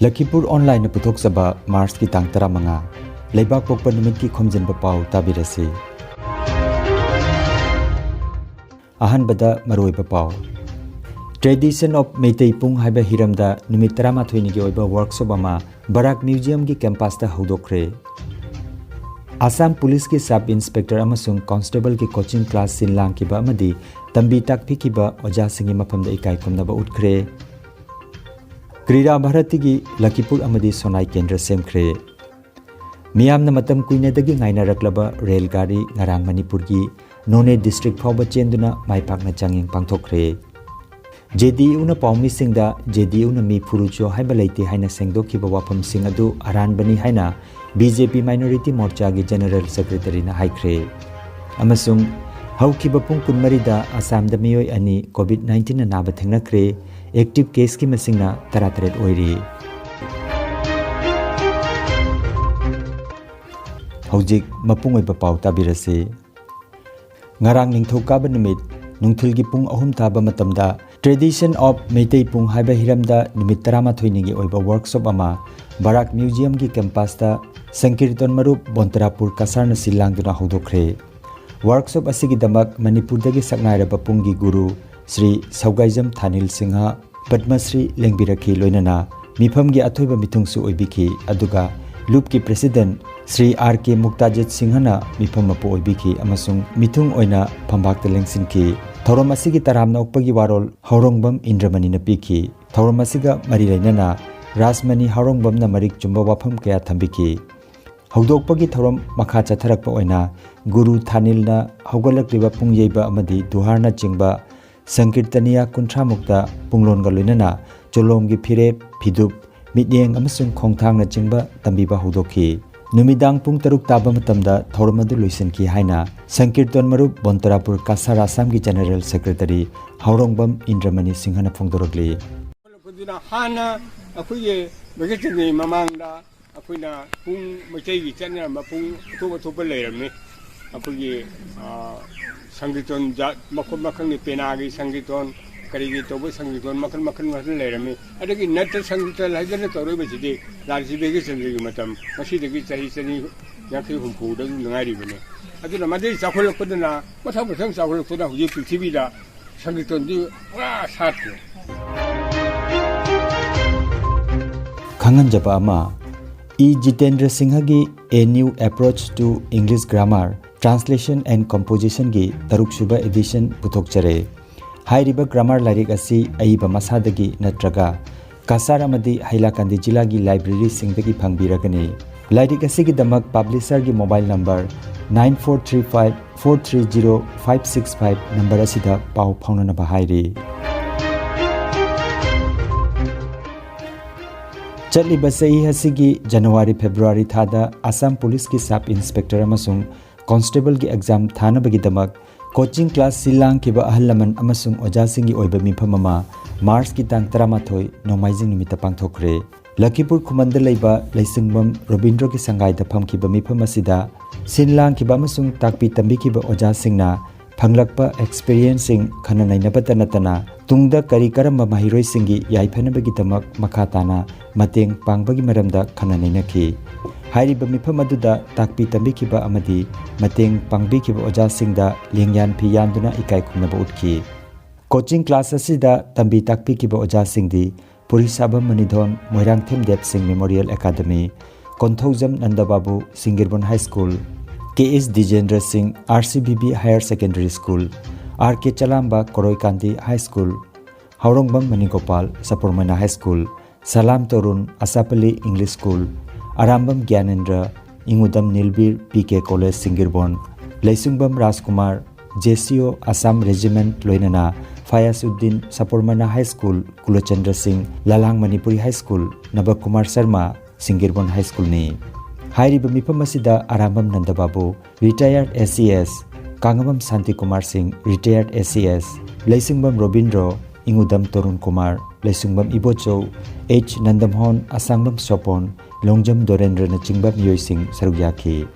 Lakhipuronline puthokchaba March ki tang 15 leibak pokpa numit ki Khomjinba Pao tabirasi. Ahanbada maroiba Pao. Tradition of Meitei Pung haiba hiramda numit 13 ni gi oiba workshop ama Barak Museum ki campus ta hodokre. Assam Police ki Sub Inspector amasung Constable ki coaching class sinlang kiba amadi tambi takpi kiba oja singi mapamda ikai kumnaba utkre. Krira Bharati ki Lakhipur amadi Sonai Kendra semkre. Miyamna matam kuinedagi ngaina raklaba rail gari ngarang Manipur ki None district phawba chenduna maipakna changing pangthokre. JDU na paumi singda JDU na mi furucho haiba leite haina sengdokhiba wafam sing adu aran bani haina BJP Minority Morcha gi General Secretary na haikre. Amasung haukiba pung kunmari da Assam da miyoi ani COVID-19 na naba thengnakre. Active case ki masingna 33 oiri. Hojik mapung oiba pau tabirase. Ngarang ningthokaba numit nungthul gi pung ahum taba matamda Tradition of Meitei Pung haiba hiramda numit 13 ni gi oiba workshop ama Barak Museum gi campus ta Sankirtan marup Bontarapur Kasar na silangduna hodokre. Workshop asigi damak Manipur dagi saknairaba pung gi guru Sri Saugaijam Thanil Singha Padmasri Lengbiraki Loinana Mifam gi athoiba mitungsu oibiki aduga Loop ki President Sri R.K. Muktajit Singhana Mifam mapo oibiki amasung mitung oina phambakta lengsinki Thorom asigi taramna ukpagi warol Haurongbam Indramani na piki Thorom asiga mari lainana Rasmani Haurongbam na marik chumba wafam kaya thambiki Haudokpagi thorom makha chatharakpa oina Guru Thanil na haugalakliba pungyeiba amadi duharna chingba Sankirtaniya kuntra mukta punglon galoinana cholomgi phire phidup midyeng amasung khongthang na chingba tambiba hodokhi numidang pung taruk taba matamda thoramadu loisenki haina Sankirtan marup Bontarapur Kasar Assam gi General Secretary Haurongbam Indramani Singhana phongdorogli hana akhuye begetni mamangda akhuina pung machei gi chana mapung thoba leiramni akhuye Sangiton makon makon ni penagi sangiton karigi tobo sangiton makon makon leirami adagi natta sangiton haidana toroi bachidi larji begi sendigi matam masidagi chahi chani yakhi humpu da ngari bane aduna madei chakhol kodana matha basang chakhol koda huji prithvi da sangiton di wa sat Khangan jaba ama E Jitendra Singha gi A New Approach to English Grammar Translation and Composition gi Taruk Suba edition puthokchare hairiba grammar lyric asi aiba masadagi natraga Kasar amadi Hailakandi jila gi library singdagi phangbiragani lyric asi gi damak publisher gi mobile number 9435430565 number asida pau phaunana ba hairi Chatliba sahi hasigi January February thada Assam Police ki Sub Inspector amasung Constable ki exam thana bagi damak coaching class silang kiba ahallaman amasung oja singi oiba mifam ama March ki tang 13 nomaijing nimita pangthokre Lakhipur khumanda leiba Leisingbam Robindro ki sangai da phamkiba mifam asida sinlang kiba amasung takpi tambi kiba oja singna phanglakpa experiencing khana nainabata natana tungda kari karamba mahiroi singi yaifana bagi damak makhatana mateng pangbagi maramda khana nainakhi Hairiba mifam aduda takpi tambikiba amadi mateng pangbikiba oja singda lengyan phiyanduna ikai khumnaba utki coaching class asida tambi takpikiba oja singdi Purisaba Manidhon Moirang Themdep Singh Memorial Academy Konthaujam Nandababu Singirbon High School KS Dijendra Singh RCBB Higher Secondary School RK Chalamba Koroikandi High School Haurongbam Manigopal Sapormana High School Salam Torun Asapali English School Arambam Gyanendra Ingudam Nilbir PK College Singirbon Leisungbam Rajkumar JCO Assam Regiment Loinana Fayasuddin Sapormana High School Kulachandra Singh Lalang Manipuri High School Nabakumar Sharma Singirbon High School ni Hairiba mifam asida Arambam Nandababu Retired SCS Kangamam Santi Kumar Singh Retired SCS Leisungbam Robindro Ingudam Torun Kumar Leisungbam Ibocho H Nandamhon Asangbam Sopon Longjam Dorendra na chingba miyoy sing sarugyaki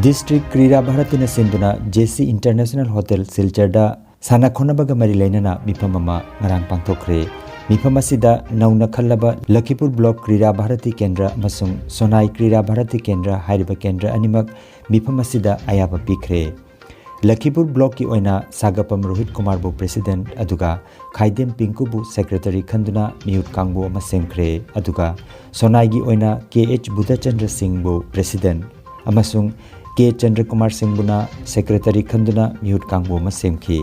District Krira Bharatina Sinduna JC International Hotel Silcharda Sana khonabaga mari lainana mifam ama ngarang pangthokre. Mifam asida nauna khallaba Lakhipur Block Krida Bharati Kendra amasung Sonai Krida Bharati Kendra hairiba kendra animak mifam asida ayaba pikre. Lakhipur Block ki oina Sagapam Rohit Kumar bu President aduga Khaidem Pinku bu Secretary khanduna miut kangbu ama semkre aduga Sonai gi oina KH Budhachandra Singh bu President amasung K Chandra Kumar Singh buna Secretary khanduna miut kangbu ama semki.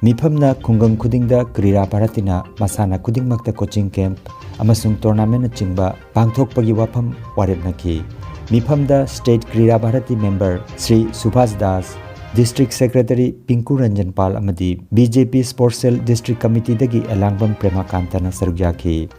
Mifamna khungang khudingda Krida Bharatina masana khudingmakta coaching camp amasung tournament chingba pangthokpagi wafam warepnaki. Mifamda State Krida Bharati member Sri Subhas Das, District Secretary Pinku Ranjan Pal amadi BJP Sports Cell District Committee dagi Elangbam Premakantana sarugyaki.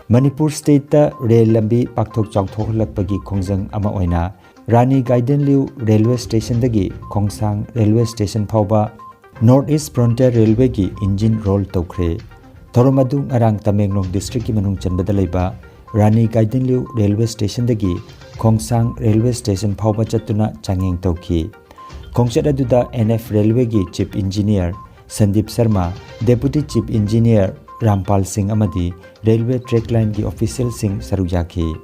Manipur State ta rail lambi pakthok changthok lakpagi khongjang ama oina Rani Gaidenliu Railway Station dagi Khongsang Railway Station phauba North East Frontier Railway gi engine roll tawkhre. Thoromadu arang Tamenglong District ki manung chanbada leiba Rani Gaidenliu Railway Station dagi Khongsang Railway Station phauba chatuna changeng tawki. Khongchat aduda NF Railway gi Chief Engineer Sandeep Sharma, Deputy Chief Engineer Rampal Singh amadi Railway Track Line gi official sing sarugyaki.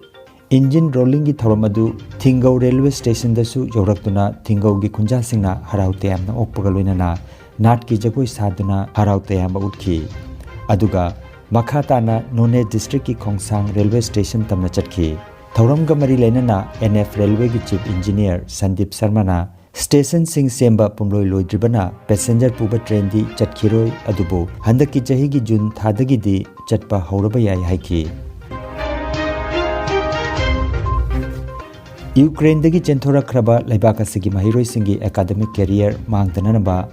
Engine rolling gi thoramadu Thingau Railway Station dasu yoraktuna Thingau gi khunja singna haraute amna okpagaloinana nat ki jagoi saduna haraute amba utkhi. Aduga Makhatana None District ki Khongsang Railway Station tamna chatki. Thoramga mari lainana NF Railway gi Chief Engineer Sandeep Sharma na Station sing semba pumloi loidribana passenger puba train di chatkiroi adubo handaki chahi gi June thadagi di chatpa hauraba yai haiki. Ukraine dagi chenthora khraba laibaka sigi mahiroi singi academic career mangtananaba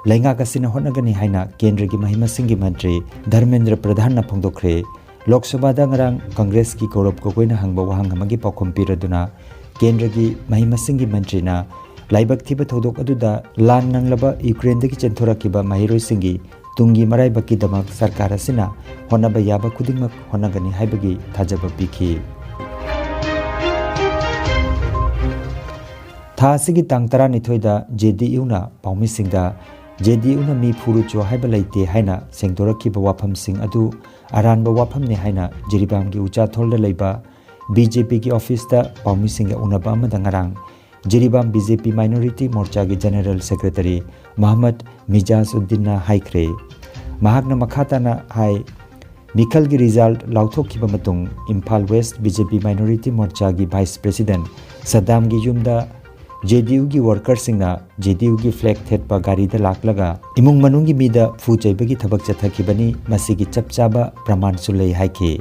lainga kasina honagani haina kendra gi mahima singi mantri Dharmendra Pradhan na phongdokre. Lok Sabha da ngarang Congress ki Gaurav Gogoi na hangba wahang amagi pakhom piraduna kendra gi mahima singi mantri na laibak thiba thodok aduda lan nanglaba Ukraine dagi chenthora kiba mahiroi singi tungi marai baki damak sarkar asina honaba yaba khudingmak honagani haibagi thajaba pikhi. Thasigi tang tara nithoida JDU na paumi singda JDU na mi phuru cho haiba laite haina sengdorakhiba wafam sing adu aranba wafam ne haina Jiribam gi ucha tholda leiba BJP ki office da paumi singa unaba amada ngarang Jiribam BJP Minority Morcha gi General Secretary Muhammad Mijazuddin na haikre. Mahakna makhata na hai Mikhal gi result lauthokhiba matung Imphal West BJP Minority Morcha gi Vice President Saddam gi yumda JDU gi worker singna JDU gi flag thet pa gari da laklaga imung manungi mida fu chaibagi thabak chathakibani masigi chapchaba praman sulei haike.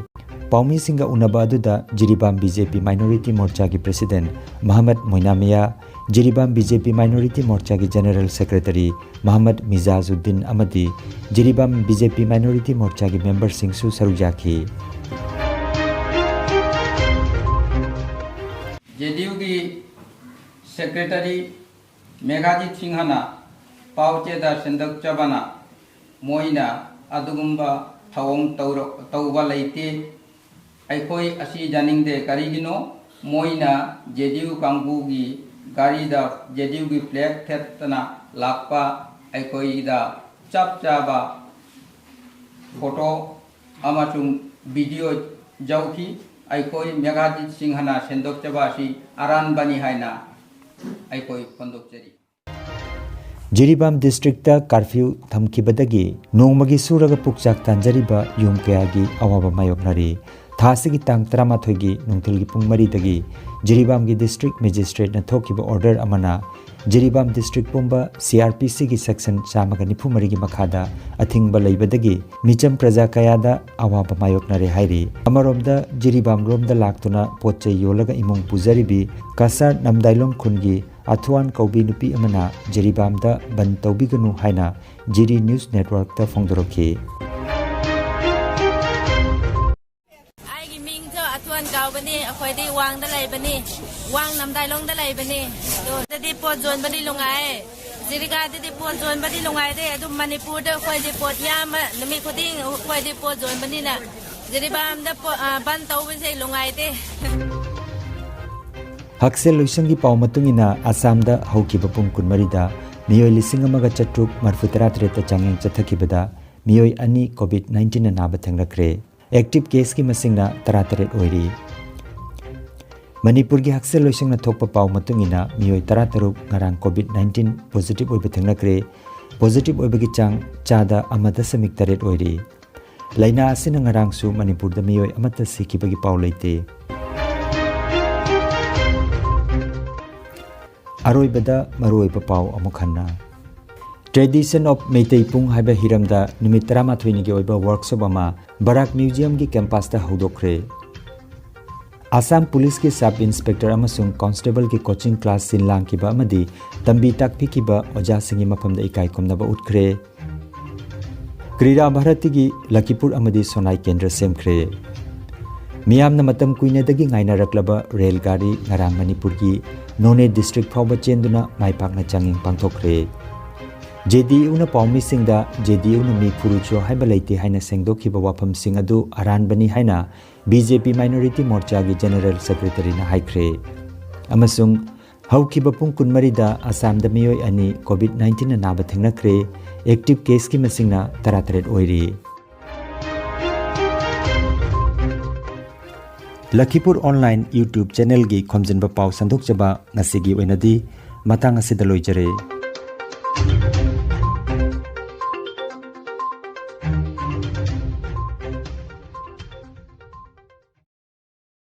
Paumi singa unaba aduda Jiribam BJP Minority Morcha gi President Muhammad Moinamiya, Jiribam BJP Minority Morcha gi General Secretary Muhammad Mijazuddin amadi Jiribam BJP Minority Morcha gi member singsu sarujaki. JDU gi Secretary Meghajit Singhana Pauche da Sendak Chabana Moina Adugumba Thawong Tauba Laite Aikoi Asi Janing de Karigino Moina JDU Kambugi Garida JDU gi flag Thetana Lakpa Aikoi da Chap Chaba Photo Amachung Video Jauki Aikoi Meghajit Singhana Sendok Chabasi Aran Bani Haina Jiribam district ta curfew thamkibadagi nongmagi suraga pukchak tanjariba yum kayagi awaba mayoknari thasigi tang 13 gi nungtilgi pung 3 dagi Jiribam gi district magistrate na thokiba order amana Jiribam district pumba CRPC gi section 194 gi makhada athingba leibadagi micham praja kayada awaba mayoknari hairi amaromda Jiribam romda laktuna potchei yolaga imung pujaribi kasar namdailong khungi Athuan Kaubi nupi amana Jiribam da ban tawbiganu haina Jiri News Network ta phongdoroki. Aigi ming jo Athuan Kaubani akhoi di wang da lai bani wang namdailong da lai bani do di pot zon bani lungai Jiriga di pot zon bani lungai de adu Manipur da akhoi di pot yam nami khuding akhoi di pot zon bani na Jiribam da ban tawbi sei lungai de Haksel loisang gi pau matungina Assam da haukiba pung kunmarida miyoi lising amaga chatruk marfutara treta changeng chathakibada miyoi ani COVID-19 na naba thengrakre. Active case ki masingna tarataret oiri. Manipur gi haksel loisang na thokpa pau matungina miyoi tarataruk ngarang COVID-19 positive oiba thengrakre. Positive oibagi chang chada amada samik taret oiri. Laina asina ngarang su Manipur da miyoi amata sikibagi pau leite. Aroibada maroiba pau amukhanna. Tradition of Meitei Pung haiba hiramda numit 13 gi oiba workshop ama Barak Museum gi campus da hodokre. Assam Police ki Sub Inspector amasung Constable ki coaching class sinlang kiba amadi tambi takpi kiba oja singi mapamda ikai komnaba utkre. Krira Bharati gi Lakhipur amadi Sonai Kendra semkre. Miyamna matam kuina dagi ngaina raklaba rail gari ngarang Manipur gi None district phawba chenduna maipakna changing pangthokre. JDU na paumi singda JDU na mi purucho haiba leite haina sengdokhiba wafam sing adu aranbani haina BJP Minority Morcha gi General Secretary na haikre. Amasung haukiba pung kunmari da Assam da miyoi ani COVID-19 na naba thengnakre. Active case ki masingna tarataret oiri. Lakhipuronline YouTube channel gi Khomjinba Pao sandok jaba ngasigi oinadi matang asida loijare.